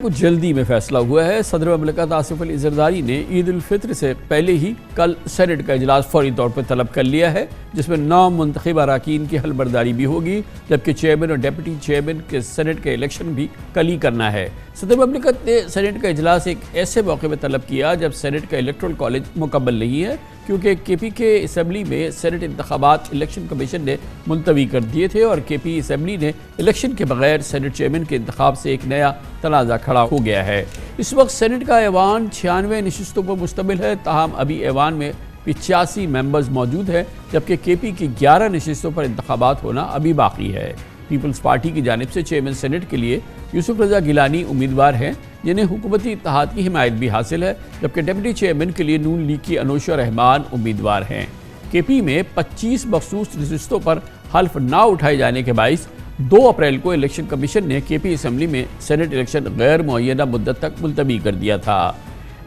कुछ जल्दी में फैसला हुआ है। सदर ममलिकत आसिफ अली जरदारी ने ईद उल फित्र से पहले ही कल सेनेट का इजलास फौरी तौर पर तलब कर लिया है, जिसमें 9 मुंतखब अरकान की हलबरदारी भी होगी, जबकि चेयरमैन और डिप्टी चेयरमैन के सेनेट का इलेक्शन भी कल ही करना है। सदर ममलिकत ने सेनेट का इजलास एक ऐसे मौके पर तलब किया जब सेनेट का इलेक्टोरल कॉलेज मुकम्मल नहीं है, क्योंकि केपी के असम्बली में सेनेट इंतखाबात इलेक्शन कमीशन ने मुलतवी कर दिए थे और केपी असम्बली ने इलेक्शन के बगैर सेनेट चेयरमैन के इंतखाब से एक नया तनाज़ा खड़ा हो गया है। इस वक्त सेनेट का ऐवान 96 नशिस्तों पर मुश्तमिल है, ताहम अभी ऐवान में 85 मेंबर्स मौजूद हैं, जबकि केपी की 11 नशिस्तों पर इंतखाबात होना अभी बाकी है। पीपल्स पार्टी की जानिब से चेयरमैन सेनेट के लिए यूसुफ रजा गिलानी उम्मीदवार हैं, जिन्हें हुकूमती इत्तेहाद की हिमायत भी हासिल है, जबकि डिप्टी चेयरमैन के लिए नून लीग की अनोशा रहमान उम्मीदवार हैं। केपी में 25 मखसूस नशिस्तों पर हल्फ ना उठाए जाने के बाइस 2 अप्रैल को इलेक्शन कमीशन ने केपी असम्बली में सेनेट इलेक्शन गैर मुअय्यना मुद्दत तक मुलतवी कर दिया था।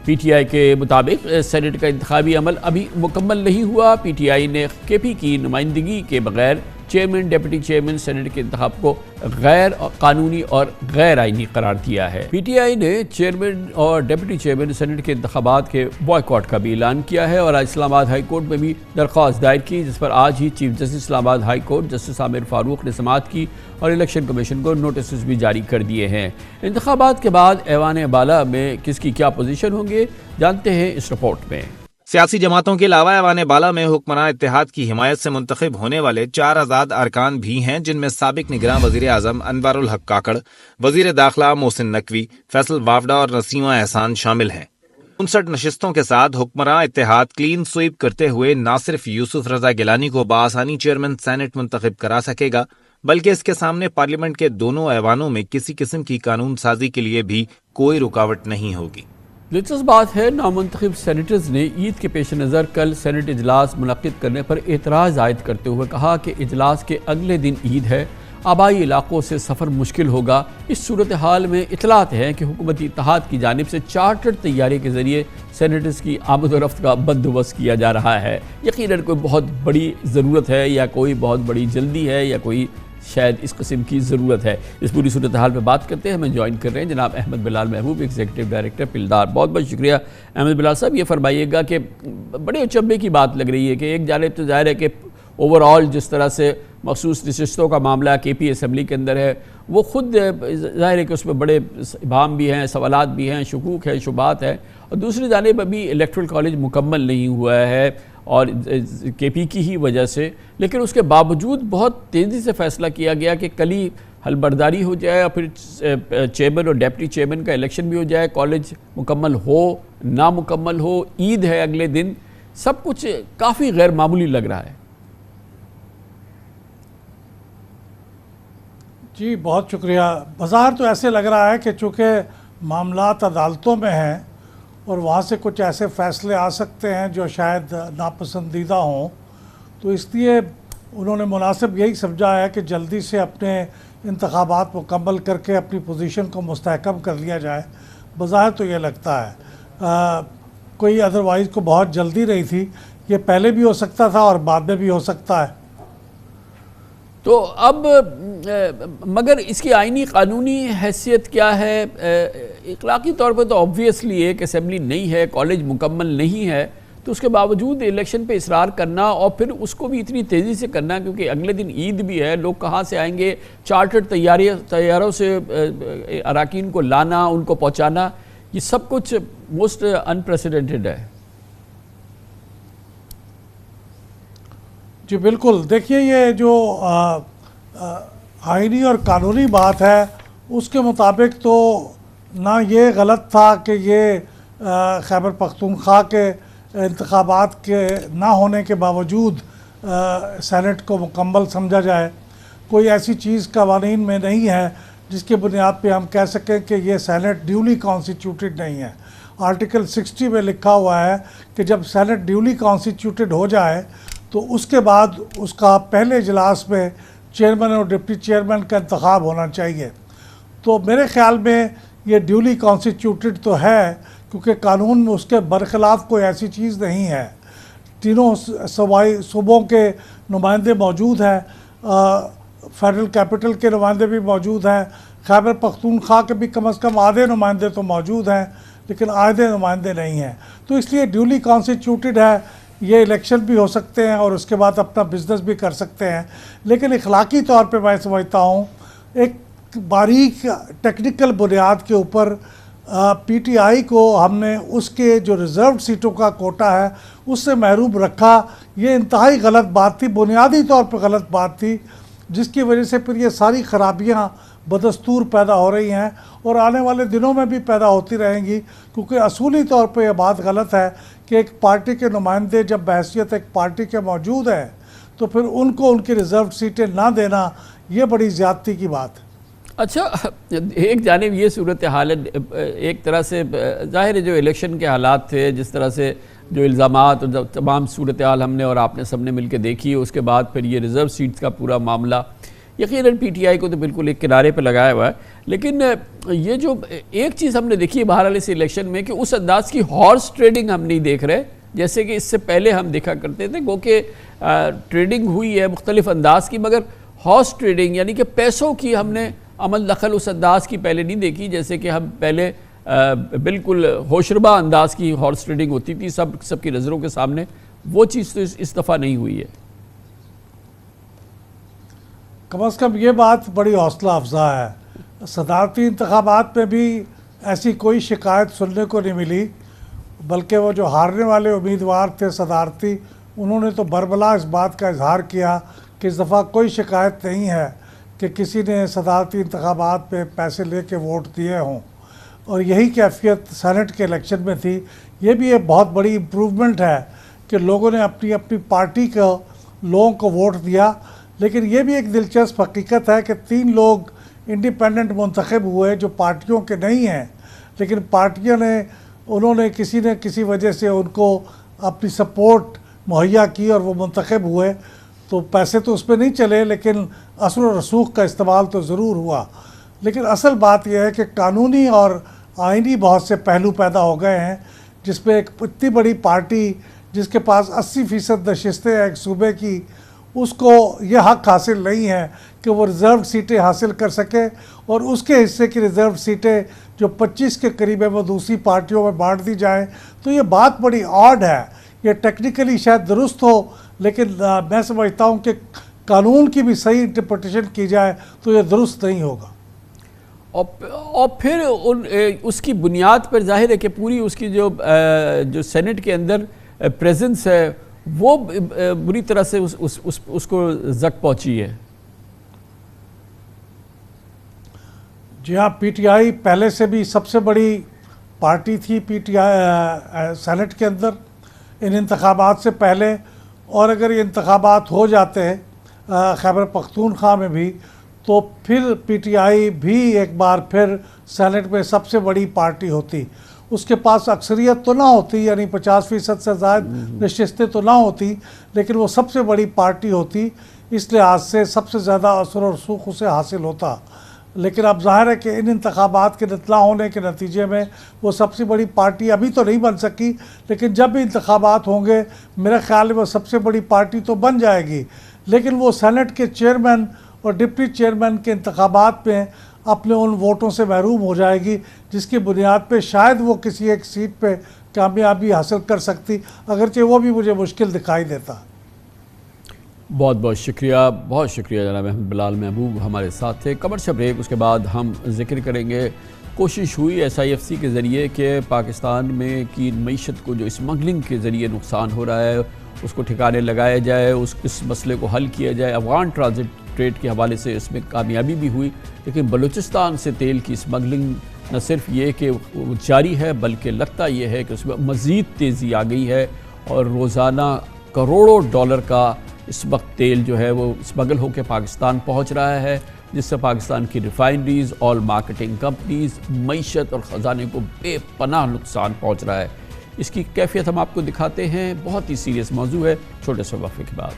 पीटीआई के मुताबिक सेनेट का इंतखाबी अमल अभी मुकम्मल नहीं हुआ। पीटीआई ने केपी की नुमाइंदगी के बगैर चेयरमैन डिप्टी चेयरमैन सेनेट के इंतखाब को गैर कानूनी और गैर आइनी करार दिया है। पीटीआई ने चेयरमैन और डिप्टी चेयरमैन सेनेट के इंतखाबात के बॉयकॉट का भी ऐलान किया है और आज इस्लामाबाद हाई कोर्ट में भी दरख्वास्त दायर की, जिस पर आज ही chief justice Islamabad high court justice Aamir Farooq ने समाअत की और इलेक्शन कमीशन को नोटिस भी जारी कर दिए हैं। इंतखाबात के बाद ऐवान बाला में किसकी क्या पोजीशन होंगे, जानते हैं इस रिपोर्ट में। सियासी जमातों के अलावा ऐवान बाला में हुक्मरान इत्तेहाद की हिमायत से मुंतखब होने वाले 4 आज़ाद अरकान भी हैं, जिनमें साबिक निगरान वज़ीर आज़म अनवारुल हक काकड़, वज़ीर दाखिला मोहसिन नकवी, फैसल वावडा और नसीमा एहसान शामिल हैं। 59 नशिस्तों के साथ हुक्मरान इत्तेहाद क्लीन स्वीप करते हुए न सिर्फ यूसुफ रजा गिलानी को बाआसानी चेयरमैन सेनेट मुंतखब करा सकेगा, बल्कि इसके सामने पार्लियामेंट के दोनों ऐवानों में किसी किस्म की कानून साजी के लिए भी कोई रुकावट नहीं होगी। दिलचस्प बात है, नामुंतखब सेनेटर्स ने ईद के पेश नज़र कल सेनेट इजलास मुनक्किद करने पर एतराज़ आयद करते हुए कहा कि इजलास के अगले दिन ईद है, आबाई इलाकों से सफ़र मुश्किल होगा। इस सूरत हाल में इतलात है कि हुकूमती इत्तेहाद की जानिब से चार्टर्ड तैयारी के ज़रिए सेनेटर्स की आमद व रफ्त का बंदोबस्त किया जा रहा है। यकीनन कोई बहुत बड़ी ज़रूरत है या कोई बहुत बड़ी जल्दी है या कोई शायद इस किस्म की ज़रूरत है। इस पूरी सूरत हाल पर बात करते हैं, हमें ज्वाइन कर रहे हैं जनाब अहमद बिलाल महबूब, एग्जीक्यूटिव डायरेक्टर पिलदार। बहुत बहुत शुक्रिया अहमद बिलाल साहब। ये फरमाइएगा कि बड़े अचंभे की बात लग रही है कि एक जानिब तो ज़ाहिर है कि ओवरऑल जिस तरह से मखसूस नशिस्तों का मामला केपी असम्बली के अंदर है, वो खुद ज़ाहिर है कि उसमें बड़े इबाम भी हैं, सवालात भी हैं, शुकूक हैं, शुबात हैं, और दूसरी जानिब अभी इलेक्टोरल कॉलेज मुकम्मल नहीं हुआ है और केपी की ही वजह से, लेकिन उसके बावजूद बहुत तेज़ी से फ़ैसला किया गया कि कल ही हलबरदारी हो जाए और फिर चेयरमैन और डिप्टी चेयरमैन का इलेक्शन भी हो जाए, कॉलेज मुकम्मल हो ना मुकम्मल हो, ईद है अगले दिन, सब कुछ काफ़ी गैर मामूली लग रहा है। जी बहुत शुक्रिया। बाज़ार तो ऐसे लग रहा है कि चूँकि मामलात अदालतों में हैं और वहाँ से कुछ ऐसे फ़ैसले आ सकते हैं जो शायद नापसंदीदा हों, तो इसलिए उन्होंने मुनासिब यही समझा है कि जल्दी से अपने इंतखाबात मुकम्मल करके अपनी पोजीशन को मुस्तहकम कर लिया जाए। बाज़ार तो ये लगता है कोई अदरवाइज़ को बहुत जल्दी रही थी, ये पहले भी हो सकता था और बाद में भी हो सकता है। तो अब मगर इसकी आइनी कानूनी हैसियत क्या है? इखलाकी तौर पर तो ऑब्वियसली एक असम्बली नहीं है, कॉलेज मुकम्मल नहीं है, तो उसके बावजूद इलेक्शन पे इसरार करना और फिर उसको भी इतनी तेज़ी से करना, क्योंकि अगले दिन ईद भी है, लोग कहाँ से आएंगे, चार्टर्ड तैयारों से अरकान को लाना, उनको पहुँचाना, ये सब कुछ मोस्ट अनप्रेसिडेंटेड है। जी बिल्कुल, देखिए ये जो आइनी और कानूनी बात है उसके मुताबिक तो ना ये गलत था कि ये खैबर पख्तूनख्वा के इंतखाबात के ना होने के बावजूद सेनेट को मुकम्मल समझा जाए। कोई ऐसी चीज़ कवानीन में नहीं है जिसकी बुनियाद पे हम कह सकें कि ये सेनेट ड्यूली कॉन्स्टिट्यूटेड नहीं है। आर्टिकल 60 में लिखा हुआ है कि जब सेनेट ड्यूली कॉन्स्टिट्यूटेड हो जाए तो उसके बाद उसका पहले इजलास में चेयरमैन और डिप्टी चेयरमैन का इंतखाब होना चाहिए। तो मेरे ख़्याल में ये ड्यूली कॉन्स्टिट्यूटेड तो है, क्योंकि कानून में उसके बरखिलाफ़ कोई ऐसी चीज़ नहीं है। तीनों सूबों के नुमाइंदे मौजूद हैं, फेडरल कैपिटल के नुमाइंदे भी मौजूद हैं, खैबर पख्तूनख्वा के भी कम से कम आधे नुमाइंदे तो मौजूद हैं, लेकिन आधे नुमाइंदे नहीं हैं। तो इसलिए ड्यूली कॉन्स्टिट्यूटेड है, ये इलेक्शन भी हो सकते हैं और उसके बाद अपना बिजनेस भी कर सकते हैं। लेकिन इखलाकी तौर पे मैं समझता हूँ एक बारीक टेक्निकल बुनियाद के ऊपर पीटीआई को हमने उसके जो रिज़र्व सीटों का कोटा है उससे महरूम रखा। ये इंतहाई गलत बात थी, बुनियादी तौर पर गलत बात थी, जिसकी वजह से फिर ये सारी खराबियाँ बदस्तूर पैदा हो रही हैं और आने वाले दिनों में भी पैदा होती रहेंगी। क्योंकि असूली तौर पे यह बात गलत है कि एक पार्टी के नुमाइंदे जब बहैसियत एक पार्टी के मौजूद हैं तो फिर उनको उनकी रिज़र्व सीटें ना देना, ये बड़ी ज़्यादती की बात है। अच्छा, एक जानिब ये सूरत हाल है, एक तरह से ज़ाहिर है जो इलेक्शन के हालात थे, जिस तरह से जो इल्ज़ामात और तमाम सूरत हाल हमने और आपने सबने मिलकर देखी, उसके बाद फिर ये रिज़र्व सीट्स का पूरा मामला यकीनन पीटीआई को तो बिल्कुल एक किनारे पे लगाया हुआ है। लेकिन ये जो एक चीज़ हमने देखी है बहरहाल इस इलेक्शन में कि उस अंदाज की हॉर्स ट्रेडिंग हम नहीं देख रहे जैसे कि इससे पहले हम देखा करते थे। गो कि ट्रेडिंग हुई है मुख्तलिफ अंदाज की, मगर हॉर्स ट्रेडिंग यानी कि पैसों की हमने अमल दखल उस अंदाज की पहले नहीं देखी जैसे कि हम पहले बिल्कुल होशरुबा अंदाज की हॉर्स ट्रेडिंग होती थी सबकी नज़रों के सामने। वो चीज़ तो इस दफ़ा नहीं हुई है। कम अज़ कम ये बात बड़ी हौसला अफजा है। सदारती इंतखाबात में भी ऐसी कोई शिकायत सुनने को नहीं मिली, बल्कि वो जो हारने वाले उम्मीदवार थे सदारती, उन्होंने तो बरबला इस बात का इजहार किया कि इस दफ़ा कोई शिकायत नहीं है कि किसी ने सदारती इंतखाबात में पैसे लेके वोट दिए हों। और यही कैफियत सेनेट के इलेक्शन में थी। ये भी एक बहुत बड़ी इम्प्रूवमेंट है कि लोगों ने अपनी अपनी पार्टी को लोगों को वोट दिया। लेकिन ये भी एक दिलचस्प हकीकत है कि 3 लोग इंडिपेंडेंट मुंतखब हुए जो पार्टियों के नहीं हैं, लेकिन पार्टियों ने उन्होंने किसी न किसी वजह से उनको अपनी सपोर्ट मुहैया की और वो मुंतखब हुए। तो पैसे तो उस पर नहीं चले, लेकिन असर और रसूख का इस्तेमाल तो ज़रूर हुआ। लेकिन असल बात यह है कि कानूनी और आइनी बहुत से पहलू पैदा हो गए हैं, जिसमें एक इतनी बड़ी पार्टी जिसके पास 80% नशिस्तें हैं एक सूबे की, उसको ये हक़ हासिल नहीं है कि वो रिज़र्व सीटें हासिल कर सके और उसके हिस्से की रिज़र्व सीटें जो 25 के करीब है वो दूसरी पार्टियों में बांट दी जाएँ। तो ये बात बड़ी ऑड है। ये टेक्निकली शायद दुरुस्त हो, लेकिन मैं समझता हूँ कि कानून की भी सही इंटरप्रिटेशन की जाए तो ये दुरुस्त नहीं होगा। और फिर उसकी बुनियाद पर जाहिर है कि पूरी उसकी जो सेनेट के अंदर प्रेजेंस है वो बुरी तरह से उसको जक पहुंची है। जी हाँ, पीटीआई पहले से भी सबसे बड़ी पार्टी थी पीटीआई सेनेट के अंदर इन इंतखाबात से पहले। और अगर ये इंतखाबात हो जाते हैं खैबर पख्तूनख्वा में भी, तो फिर पीटीआई भी एक बार फिर सेनेट में सबसे बड़ी पार्टी होती। उसके पास अक्सरियत तो ना होती, यानी 50% से ज़्यादा नशिस्तें तो ना होती, लेकिन वो सबसे बड़ी पार्टी होती। इस लिहाज से सबसे ज़्यादा असर और रसूख उसे हासिल होता। लेकिन अब ज़ाहिर है कि इन इंतखाबात के ना होने के नतीजे में वो सबसे बड़ी पार्टी अभी तो नहीं बन सकी, लेकिन जब भी इंतखाबात होंगे मेरे ख्याल में वो सबसे बड़ी पार्टी तो बन जाएगी। लेकिन वो सेनेट के चेयरमैन और डिप्टी चेयरमैन के इंतखाबात में अपने उन वोटों से महरूम हो जाएगी, जिसकी बुनियाद पे शायद वो किसी एक सीट पे कामयाबी हासिल कर सकती, अगरचे वो भी मुझे मुश्किल दिखाई देता। बहुत बहुत शुक्रिया जनाब अहमद बिलाल महबूब हमारे साथ थे। कमर्शियल ब्रेक, उसके बाद हम जिक्र करेंगे कोशिश हुई SIFC के ज़रिए कि पाकिस्तान में की मईशत को जो स्मगलिंग के ज़रिए नुकसान हो रहा है उसको ठिकाने लगाया जाए, इस मसले को हल किया जाए। अफगान ट्रांजिट ट्रेड के हवाले से इसमें कामयाबी भी हुई, लेकिन बलूचिस्तान से तेल की स्मगलिंग न सिर्फ ये कि जारी है, बल्कि लगता ये है कि उसमें मज़ीद तेज़ी आ गई है और रोज़ाना करोड़ों डॉलर का इस वक्त तेल जो है वो स्मगल होकर पाकिस्तान पहुंच रहा है, जिससे पाकिस्तान की रिफाइनरीज़ और मार्केटिंग कंपनीज़ मईशत और ख़जाने को बेपनाह नुकसान पहुंच रहा है। इसकी कैफियत हम आपको दिखाते हैं। बहुत ही सीरियस मौजू है। छोटे से वक्फे के बाद